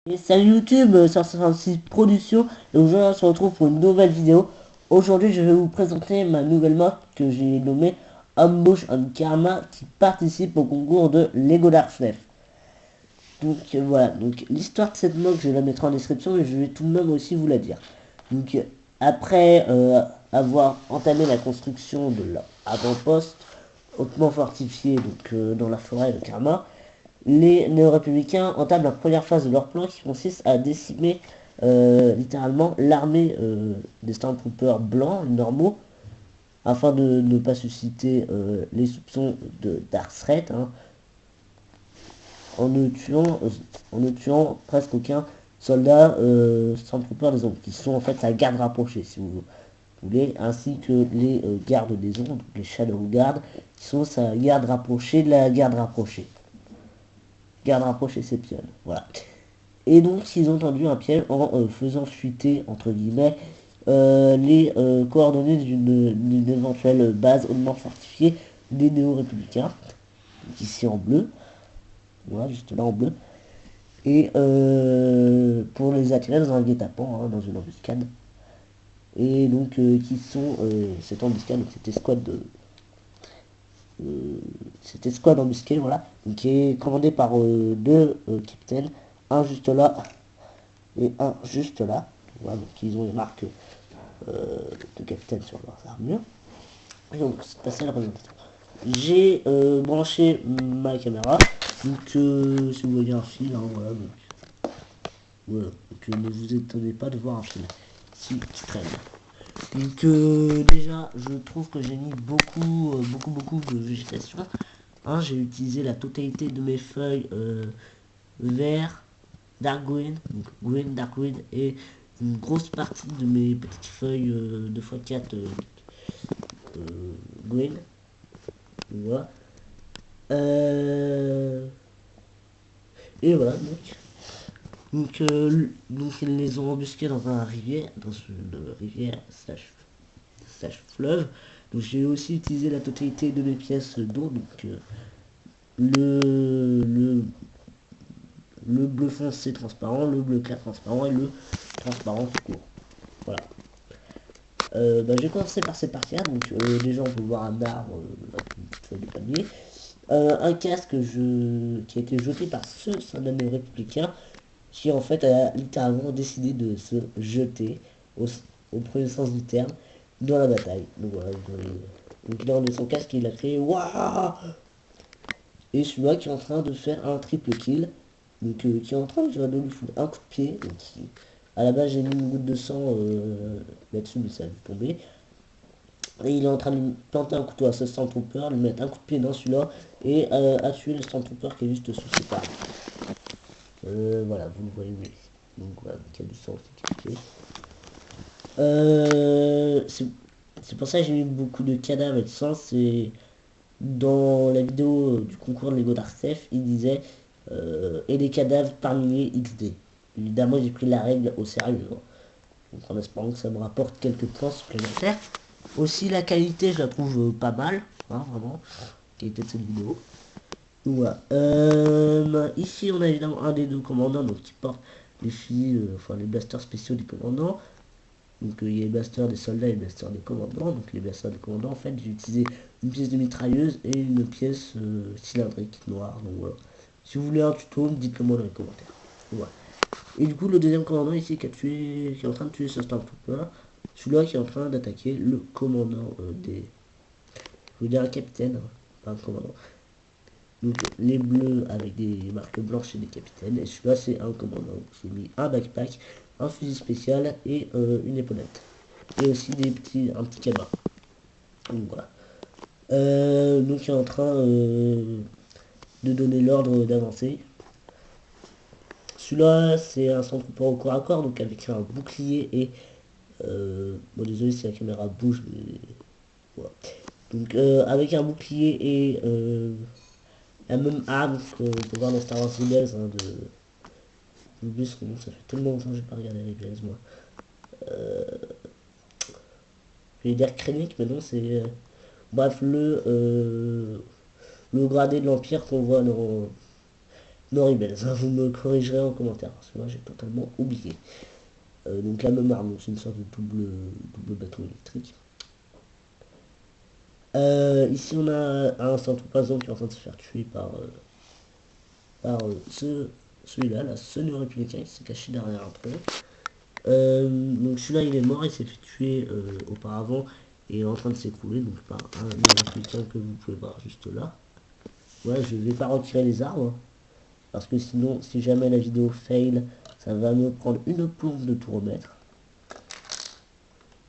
Et salut YouTube, 166 Productions, et aujourd'hui on se retrouve pour une nouvelle vidéo. Aujourd'hui je vais vous présenter ma nouvelle mode que j'ai nommée Ambush and Karma qui participe au concours de Lego Dark Snake. Donc voilà, donc l'histoire de cette mode je la mettrai en description mais je vais tout de même aussi vous la dire. Donc après avoir entamé la construction de l'avant-poste hautement fortifié dans la forêt de Karma, les néo-républicains entament la première phase de leur plan qui consiste à décimer littéralement l'armée des Stormtroopers blancs normaux afin de ne pas susciter les soupçons de Darkthread, hein, en ne tuant, presque aucun soldat Stormtrooper des ombres qui sont en fait sa garde rapprochée si vous voulez, ainsi que les gardes des ombres, donc les Shadow Guard qui sont sa garde rapprochée de la garde rapprochée. Garde rapprochée c'est pionne, voilà. Et donc ils ont tendu un piège en faisant fuiter, entre guillemets, les coordonnées d'une éventuelle base hautement fortifiée des néo-républicains, ici en bleu, voilà, juste là en bleu, et pour les attirer dans un guet-apens, hein, dans une embuscade. Et donc qui sont cette embuscade, donc cette escouade embusquée, voilà, qui est commandée par deux capitaines, un juste là et un juste là. Voilà, donc ils ont les marques de capitaine sur leurs armures. Et donc c'est passé à la présentation. J'ai branché ma caméra, donc si vous voyez un fil, hein, voilà, voilà. Donc ne vous étonnez pas de voir un fil qui traîne. Donc déjà je trouve que j'ai mis beaucoup de végétation. Hein, j'ai utilisé la totalité de mes feuilles vert, dark green, donc green, dark green, et une grosse partie de mes petites feuilles 2x4 green. Voilà. Et voilà, donc ils les ont embusqués dans un rivière, dans une rivière slash fleuve. Donc j'ai aussi utilisé la totalité de mes pièces d'eau, donc le bleu foncé transparent, le bleu clair transparent et le transparent tout court. Voilà. J'ai commencé par cette partie-là, donc déjà on peut voir un arbre, une petite feuille de palmier, un casque qui a été jeté par ce soldat républicain qui en fait a littéralement décidé de se jeter au premier sens du terme dans la bataille. Donc voilà, donc il a enlevé son casque et il a créé waouh. Et celui-là qui est en train de faire un triple kill, donc qui est en train de lui foutre un coup de pied, donc à la base j'ai mis une goutte de sang là-dessus mais ça a dû tomber. Et il est en train de lui planter un couteau à ce Stormtrooper, lui mettre un coup de pied dans celui-là et à tuer le Stormtrooper qui est juste sous ses pas. Voilà, vous le voyez mieux. Donc voilà, il y a du sang qui est c'est pour ça que j'ai mis beaucoup de cadavres et de sang. C'est dans la vidéo du concours de Lego Dark Chef, il disait et des cadavres par milliers XD. Évidemment, j'ai pris la règle au sérieux, hein. Donc en espérant que ça me rapporte quelques points supplémentaires. Aussi la qualité, je la trouve pas mal, hein, vraiment. Qualité de cette vidéo. Donc voilà. Ici, on a évidemment un des deux commandants donc, qui porte les filles, enfin les blasters spéciaux des commandants. Donc il y a les blasters des soldats et les blasters des commandants. Donc les blasters des commandants, en fait, j'ai utilisé une pièce de mitrailleuse et une pièce cylindrique noire. Donc voilà. Si vous voulez un tuto, dites-le moi dans les commentaires. Voilà. Et du coup, le deuxième commandant ici qui est en train de tuer ce Stormtrooper, celui-là qui est en train d'attaquer le commandant des... Je veux dire un capitaine, hein, pas un commandant. Donc les bleus avec des marques blanches et des capitaines. Et celui-là c'est un commandant. J'ai mis un backpack, un fusil spécial et une épaulette. Et aussi un petit cabas. Donc voilà. Donc il est en train de donner l'ordre d'avancer. Celui-là c'est un centre au corps à corps, donc avec un bouclier et... bon désolé si la caméra bouge, mais... Voilà. Donc avec un bouclier et la même arme qu'on peut voir dans Star Wars Rebels, hein, de... J'oublie son nom, ça fait tellement longtemps que j'ai pas regardé Rebels, moi. Je vais dire Krennic, mais non, c'est... bref, le gradé de l'Empire qu'on voit Noribel, ça vous me corrigerez en commentaire, parce que moi j'ai totalement oublié. Donc la même arme, c'est une sorte de double bâton électrique. Ici on a un centre poison qui est en train de se faire tuer par celui-là, là, ce néo-républicain qui s'est caché derrière un tronc. Donc celui-là il est mort, il s'est fait tuer auparavant et est en train de s'écrouler donc par un néo-républicain que vous pouvez voir juste là. Ouais, je vais pas retirer les arbres, parce que sinon, si jamais la vidéo fail, ça va me prendre une plombe de tout remettre.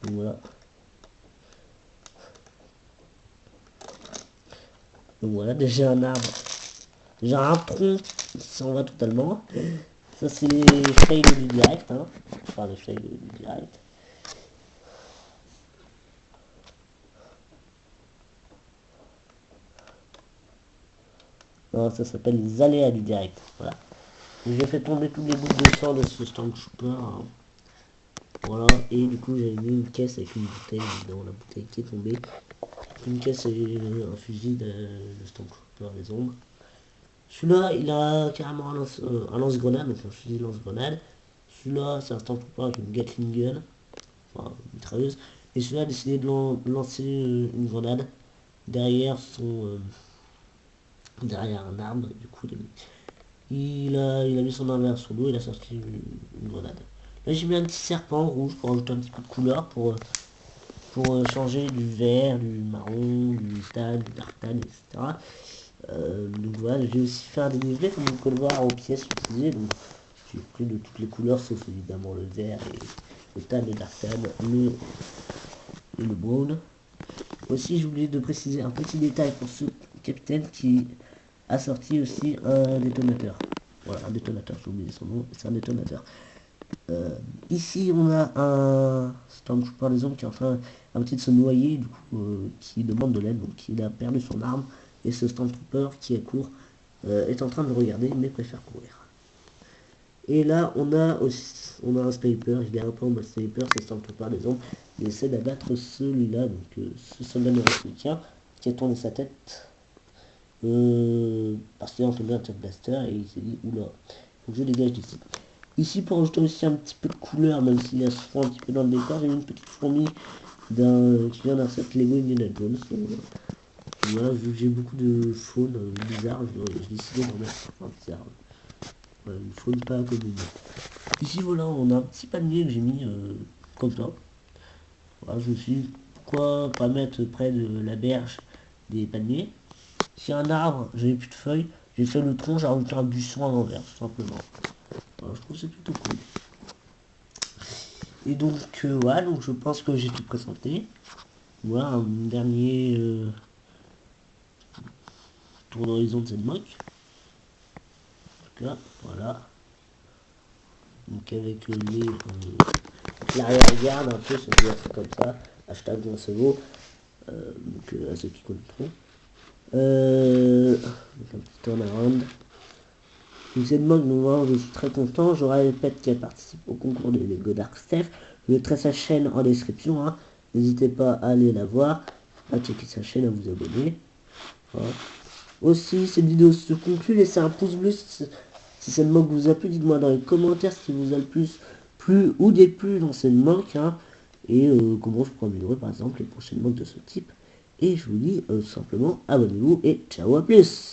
Donc voilà. Donc voilà, déjà un arbre. Déjà un tronc qui s'en va totalement. Ça c'est les fails du direct, hein. Enfin les fails du direct. Non, ça s'appelle les aléas du direct. Voilà. J'ai fait tomber tous les bouts de sang de ce Stormtrooper. Hein. Voilà, et du coup j'ai mis une caisse avec une bouteille dans la bouteille qui est tombée. Une caisse et un fusil de Stormtrooper les ombres. Celui-là, il a carrément un lance-grenade, donc un fusil lance-grenade. Celui-là, c'est un Stormtrooper avec une Gatling Gun, enfin une mitrailleuse. Et celui-là a décidé de lancer une grenade derrière un arbre. Du coup, il a mis son arme vers son dos, il a sorti une grenade. Là, j'ai mis un petit serpent rouge pour ajouter un petit peu de couleur, pour changer du vert, du marron, du tan, du dark tan, etc. Donc voilà, j'ai aussi fait un dénivelé comme vous pouvez le voir aux pièces utilisées. Donc j'ai pris de toutes les couleurs sauf évidemment le vert et le tan, le dark tan, et le brown. Aussi j'ai oublié de préciser un petit détail pour ce capitaine qui a sorti aussi un détonateur. Voilà, un détonateur, j'ai oublié son nom, c'est un détonateur. Ici on a un Stormtrooper des hommes qui est en train un petit de se noyer, du coup qui demande de l'aide, donc il a perdu son arme, et ce Stormtrooper qui est court est en train de le regarder mais préfère courir. Et là on a un sniper, il est un peu en mode sniper, c'est Stormtrooper des hommes, il essaie d'abattre celui-là, donc ce soldat nord-américain qui a tourné sa tête parce qu'il a entendu un jet blaster et il s'est dit oula, faut que je dégage d'ici. Ici, pour ajouter aussi un petit peu de couleur, même s'il y a souvent un petit peu dans le décor, j'ai mis une petite fourmi qui vient d'un set Lego Indiana Jones. Voilà, vu que j'ai beaucoup de faune bizarre, j'ai décidé d'en mettre un bizarre. Voilà, une faune pas commune. Ici, voilà, on a un petit panier que j'ai mis comme ça. Voilà, je me suis dit, pourquoi pas mettre près de la berge des paniers. Si un arbre, j'avais plus de feuilles, j'ai fait le tronc, j'ai rajouté un buisson à l'envers, tout simplement. Voilà, je trouve que c'est plutôt cool. Et donc, voilà, donc je pense que j'ai tout présenté. Voilà, un dernier tour d'horizon de ZMOC. En tout cas, voilà. Donc avec l'arrière-garde un peu, ça doit être comme ça. Hashtag Vincelo. Donc à ceux qui connaîtront. Donc un petit turnaround. Donc ZMOC, donc voilà, je suis très content. Je répète qu'elle participe au concours des Lego Dark Steph. Je mettrai sa chaîne en description. Hein. N'hésitez pas à aller la voir, à checker sa chaîne, à vous abonner. Voilà. Aussi, cette vidéo se conclut. Laissez un pouce bleu si cette moque vous a plu. Dites-moi dans les commentaires ce qui vous a le plus plu ou déplu dans cette moque. Hein, et comment je pourrais améliorer par exemple les prochaines moques de ce type. Et je vous dis tout simplement abonnez-vous et ciao, à plus.